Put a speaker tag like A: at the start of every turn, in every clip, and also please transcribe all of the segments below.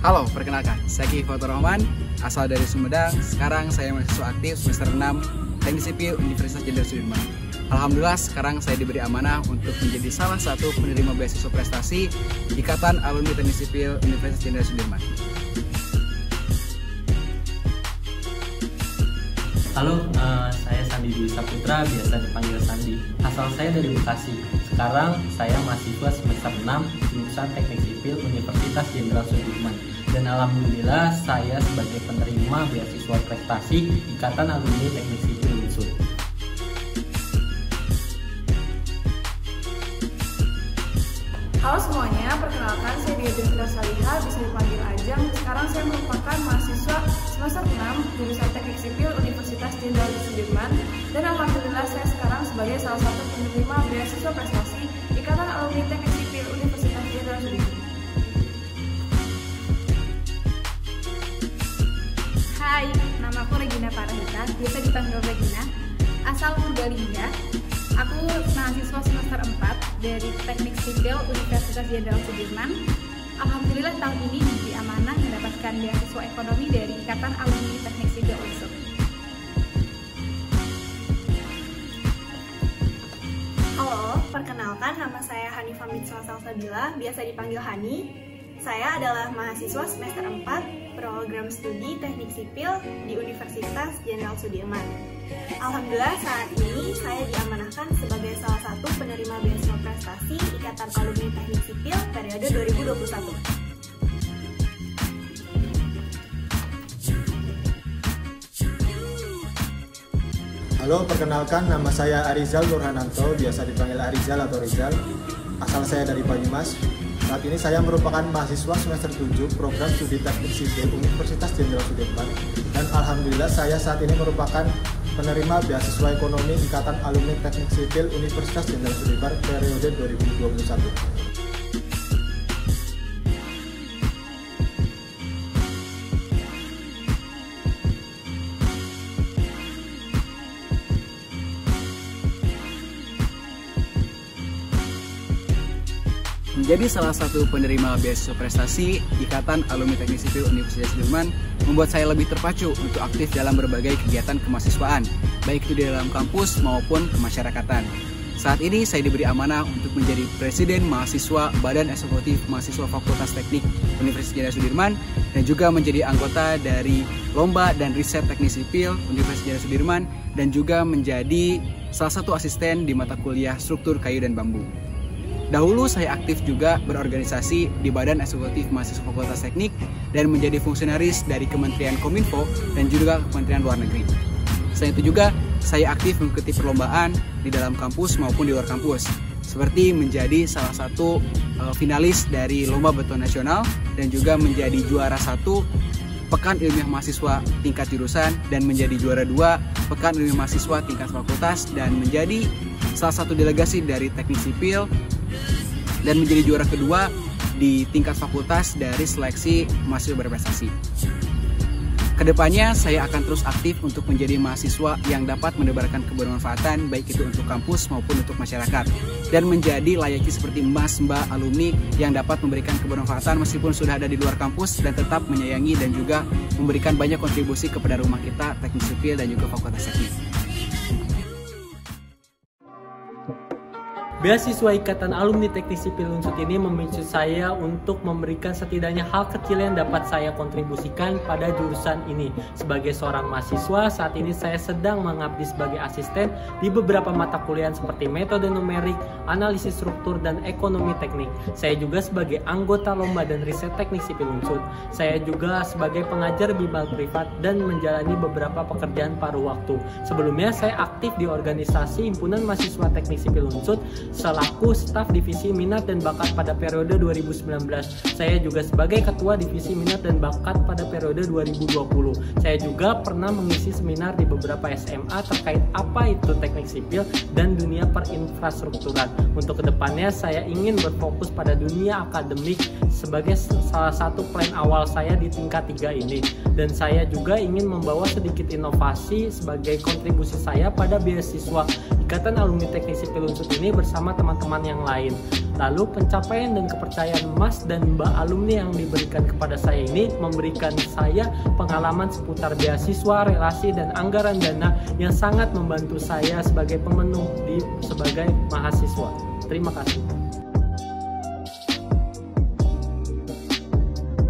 A: Halo, perkenalkan, saya Ki Fatur Rahman, asal dari Sumedang. Sekarang saya mahasiswa aktif semester 6 Teknik Sipil Universitas Jenderal Sudirman. Alhamdulillah, sekarang saya diberi amanah untuk menjadi salah satu penerima beasiswa prestasi Ikatan Alumni Teknik Sipil Universitas Jenderal Sudirman.
B: Halo, saya Sandi Dwi Saputra, biasa dipanggil Sandi. Asal saya dari Bekasi. Sekarang saya mahasiswa semester 6 jurusan Teknik Sipil Universitas Jenderal Sudirman. Dan alhamdulillah saya sebagai penerima beasiswa prestasi Ikatan Alumni Teknik Sipil UNSUD.
C: Halo semuanya, perkenalkan saya Diadrina Salihah, bisa dipanggil Ajeng. Sekarang saya merupakan mahasiswa semester 6 jurusan Teknik Sipil Universitas Jenderal Sudirman. Dan alhamdulillah saya sekarang sebagai salah satu penerima beasiswa prestasi Ikatan Alumni Teknik Sipil Universitas Jenderal Sudirman.
D: Hai, nama aku Regina Farahita, biasa dipanggil Regina. Asal Purbalingga. Aku mahasiswa semester 4 dari Teknik Sipil Universitas Jenderal Sudirman. Alhamdulillah tahun ini diberi amanah mendapatkan beasiswa ekonomi dari Ikatan Alumni Teknik Sipil UNSUD.
E: Halo, perkenalkan nama saya Hanifah Mitswa Salsabila, biasa dipanggil Hani. Saya adalah mahasiswa semester 4 program studi Teknik Sipil di Universitas Jenderal Sudirman. Alhamdulillah saat ini saya diamanahkan sebagai salah satu penerima beasiswa prestasi Ikatan Alumni Teknik Sipil periode 2021.
F: Halo, perkenalkan nama saya Arizal Nurhananto, biasa dipanggil Arizal atau Rizal. Asal saya dari Banyumas. Saat ini saya merupakan mahasiswa semester 7 program studi Teknik Sipil Universitas Jenderal Sudirman. Dan alhamdulillah saya saat ini merupakan penerima beasiswa ekonomi Ikatan Alumni Teknik Sipil Universitas Jenderal Sudirman periode 2021.
A: Menjadi salah satu penerima beasiswa prestasi Ikatan Alumni Teknik Sipil Universitas Sudirman membuat saya lebih terpacu untuk aktif dalam berbagai kegiatan kemahasiswaan, baik itu di dalam kampus maupun kemasyarakatan. Saat ini saya diberi amanah untuk menjadi Presiden Mahasiswa Badan Eksekutif Mahasiswa Fakultas Teknik Universitas Jenderal Sudirman dan juga menjadi anggota dari Lomba dan Riset Teknik Sipil Universitas Jenderal Sudirman dan juga menjadi salah satu asisten di mata kuliah Struktur Kayu dan Bambu. Dahulu saya aktif juga berorganisasi di Badan Eksekutif Mahasiswa Fakultas Teknik dan menjadi fungsionaris dari Kementerian Kominfo dan juga Kementerian Luar Negeri. Selain itu juga saya aktif mengikuti perlombaan di dalam kampus maupun di luar kampus, seperti menjadi salah satu finalis dari Lomba Beton Nasional dan juga menjadi juara 1 Pekan Ilmiah Mahasiswa tingkat jurusan dan menjadi juara 2 Pekan Ilmiah Mahasiswa tingkat fakultas dan menjadi salah satu delegasi dari Teknik Sipil dan menjadi juara kedua di tingkat fakultas dari seleksi mahasiswa berprestasi. Kedepannya saya akan terus aktif untuk menjadi mahasiswa yang dapat menebarkan kebermanfaatan baik itu untuk kampus maupun untuk masyarakat dan menjadi layaknya seperti mbak alumni yang dapat memberikan kebermanfaatan meskipun sudah ada di luar kampus dan tetap menyayangi dan juga memberikan banyak kontribusi kepada rumah kita Teknik Sipil dan juga Fakultas Teknik.
B: Beasiswa Ikatan Alumni Teknik Sipil UNSUD ini memicu saya untuk memberikan setidaknya hal kecil yang dapat saya kontribusikan pada jurusan ini. Sebagai seorang mahasiswa, saat ini saya sedang mengabdi sebagai asisten di beberapa mata kuliah seperti metode numerik, analisis struktur, dan ekonomi teknik. Saya juga sebagai anggota Lomba dan Riset Teknik Sipil UNSUD. Saya juga sebagai pengajar bimbel privat dan menjalani beberapa pekerjaan paruh waktu. Sebelumnya saya aktif di organisasi Himpunan Mahasiswa Teknik Sipil UNSUD selaku staf divisi minat dan bakat pada periode 2019. Saya juga sebagai ketua divisi minat dan bakat pada periode 2020. Saya juga pernah mengisi seminar di beberapa SMA terkait apa itu teknik sipil dan dunia perinfrastrukturan. Untuk kedepannya saya ingin berfokus pada dunia akademik sebagai salah satu plan awal saya di tingkat 3 ini. Dan saya juga ingin membawa sedikit inovasi sebagai kontribusi saya pada beasiswa Ikatan Alumni Teknik Sipil UNSUD ini bersama bersama teman-teman yang lain. Lalu pencapaian dan kepercayaan Mas dan Mbak alumni yang diberikan kepada saya ini memberikan saya pengalaman seputar beasiswa, relasi, dan anggaran dana yang sangat membantu saya sebagai pemenuh sebagai mahasiswa. Terima kasih.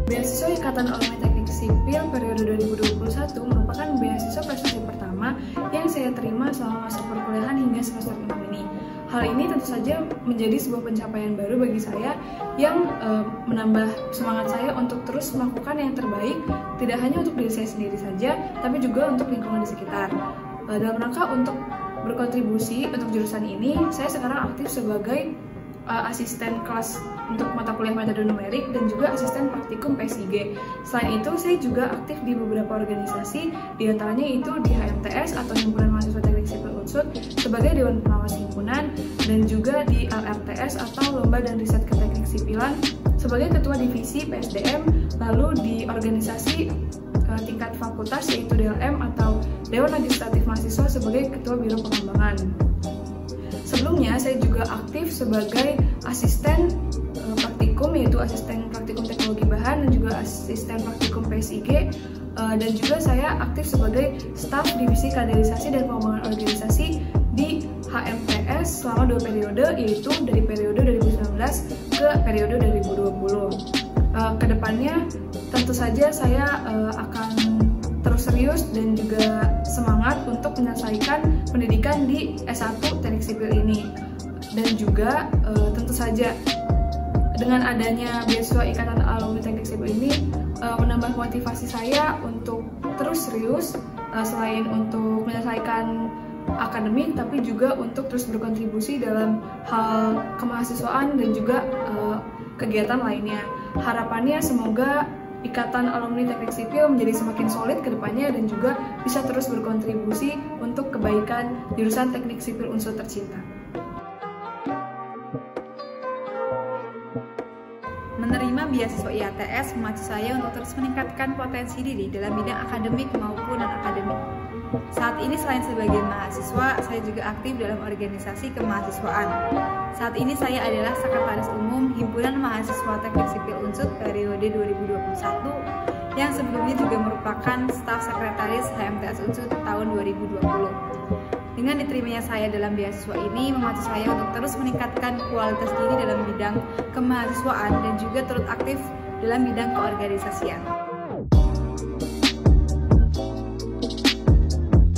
C: Beasiswa Ikatan Alumni Teknik Sipil periode 2021 merupakan beasiswa prestasi pertama yang saya terima selama masa perkuliahan hingga semester 6 ini. Hal ini tentu saja menjadi sebuah pencapaian baru bagi saya yang menambah semangat saya untuk terus melakukan yang terbaik, tidak hanya untuk diri saya sendiri saja, tapi juga untuk lingkungan di sekitar. Dalam rangka untuk berkontribusi untuk jurusan ini, saya sekarang aktif sebagai asisten kelas untuk mata kuliah metode numerik dan juga asisten praktikum PSIG. Selain itu, saya juga aktif di beberapa organisasi, diantaranya itu di HMTS atau Himpunan Mahasiswa Teknik Sipil Unsut sebagai Dewan Pengawas Himpunan, dan juga di LRTS atau Lomba dan Riset Keteknik Sipilan sebagai Ketua Divisi PSDM, lalu di organisasi tingkat fakultas yaitu DLM atau Dewan Legislatif Mahasiswa sebagai Ketua Biro Pengembangan. Sebelumnya saya juga aktif sebagai asisten praktikum, yaitu asisten praktikum teknologi bahan dan juga asisten praktikum PSIG, dan juga saya aktif sebagai staf divisi kaderisasi dan pengembangan organisasi di HMTS selama 2 periode, yaitu dari periode 2019 ke periode 2020. Kedepannya tentu saja saya akan terus serius dan juga semangat untuk menyelesaikan pendidikan di S1 Teknik Sipil ini. Dan juga tentu saja dengan adanya beasiswa Ikatan Alumni Teknik Sipil ini menambah motivasi saya untuk terus serius, selain untuk menyelesaikan akademik tapi juga untuk terus berkontribusi dalam hal kemahasiswaan dan juga kegiatan lainnya. Harapannya semoga Ikatan Alumni Teknik Sipil menjadi semakin solid ke depannya dan juga bisa terus berkontribusi untuk kebaikan jurusan Teknik Sipil Unsur tercinta.
G: Menerima beasiswa IATS memacu saya untuk terus meningkatkan potensi diri dalam bidang akademik maupun non-akademik. Saat ini selain sebagai mahasiswa, saya juga aktif dalam organisasi kemahasiswaan. Saat ini saya adalah Sekretaris Umum Himpunan Mahasiswa Teknik Sipil Unsut periode 2021 yang sebelumnya juga merupakan staf sekretaris HMTS Unsut tahun 2020. Dengan diterimanya saya dalam beasiswa ini memacu saya untuk terus meningkatkan kualitas diri dalam bidang kemahasiswaan dan juga turut aktif dalam bidang keorganisasian.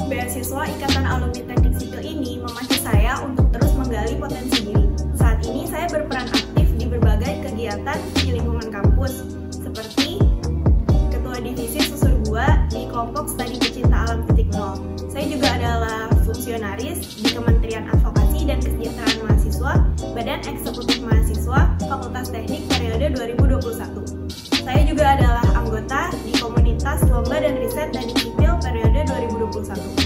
E: Beasiswa Ikatan Alumni Teknik Sipil ini memacu saya untuk terus menggali potensi diri. Saat ini saya berperan aktif di berbagai kegiatan di lingkungan kampus, seperti Ketua Divisi Susur Gua di kelompok Studi Pecinta Alam .0. Saya juga adalah fungsionaris di Kementerian Advokasi dan Kesejahteraan Mahasiswa, Badan Eksekutif Mahasiswa, Fakultas Teknik periode 2021. Saya juga adalah anggota di komunitas Lomba dan Riset Teknik Sipil periode 2021.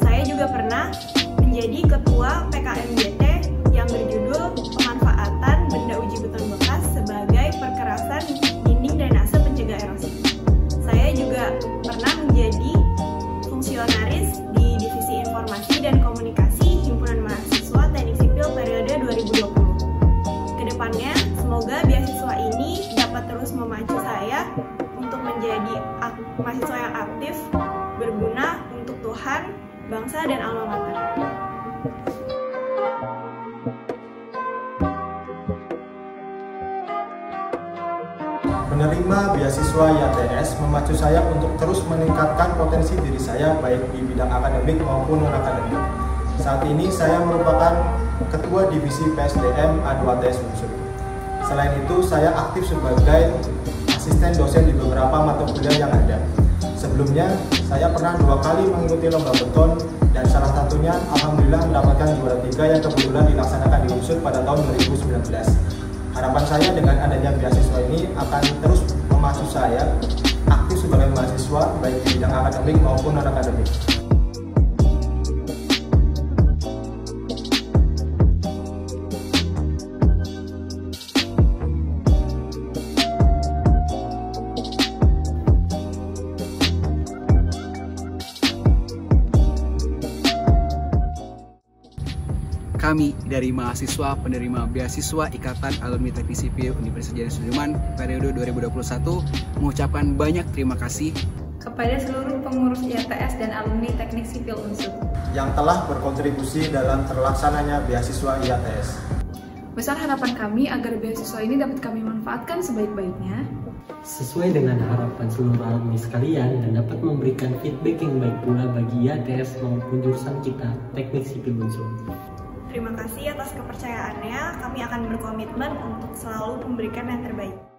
E: Saya juga pernah menjadi ketua PKMJT yang berjudul Pemanfaatan Benda Uji Beton Bekas sebagai Perkerasan Dinding Drainase Pencegah Erosi. Saya juga pernah menjadi fungsionaris di Divisi Informasi dan Komunikasi Himpunan Mahasiswa Teknik Sipil periode 2020. Kedepannya, semoga beasiswa ini dapat terus memacu saya untuk menjadi mahasiswa yang aktif, berguna untuk Tuhan, bangsa, dan alma mater.
F: Menerima beasiswa IATS memacu saya untuk terus meningkatkan potensi diri saya baik di bidang akademik maupun non-akademik. Saat ini saya merupakan Ketua Divisi PSDM A2TS Unsur. Selain itu, saya aktif sebagai asisten dosen di beberapa mata kuliah yang ada. Sebelumnya, saya pernah 2 kali mengikuti lomba beton dan salah satunya alhamdulillah mendapatkan juara 3 yang kebetulan dilaksanakan di Unsur pada tahun 2019. Harapan saya dengan adanya beasiswa ini akan terus memacu saya aktif sebagai mahasiswa baik di bidang akademik maupun non-akademik.
A: kami dari mahasiswa penerima beasiswa Ikatan Alumni Teknik Sipil Universitas Jenderal Sudirman periode 2021 mengucapkan banyak terima kasih
G: kepada seluruh pengurus IATS dan alumni Teknik Sipil Unsur
F: yang telah berkontribusi dalam terlaksananya beasiswa IATS.
C: Besar harapan kami agar beasiswa ini dapat kami manfaatkan sebaik-baiknya
B: sesuai dengan harapan seluruh alumni sekalian dan dapat memberikan feedback yang baik pula bagi IATS maupun jurusan kita Teknik Sipil Unsur.
E: Terima kasih atas kepercayaannya, kami akan berkomitmen untuk selalu memberikan yang terbaik.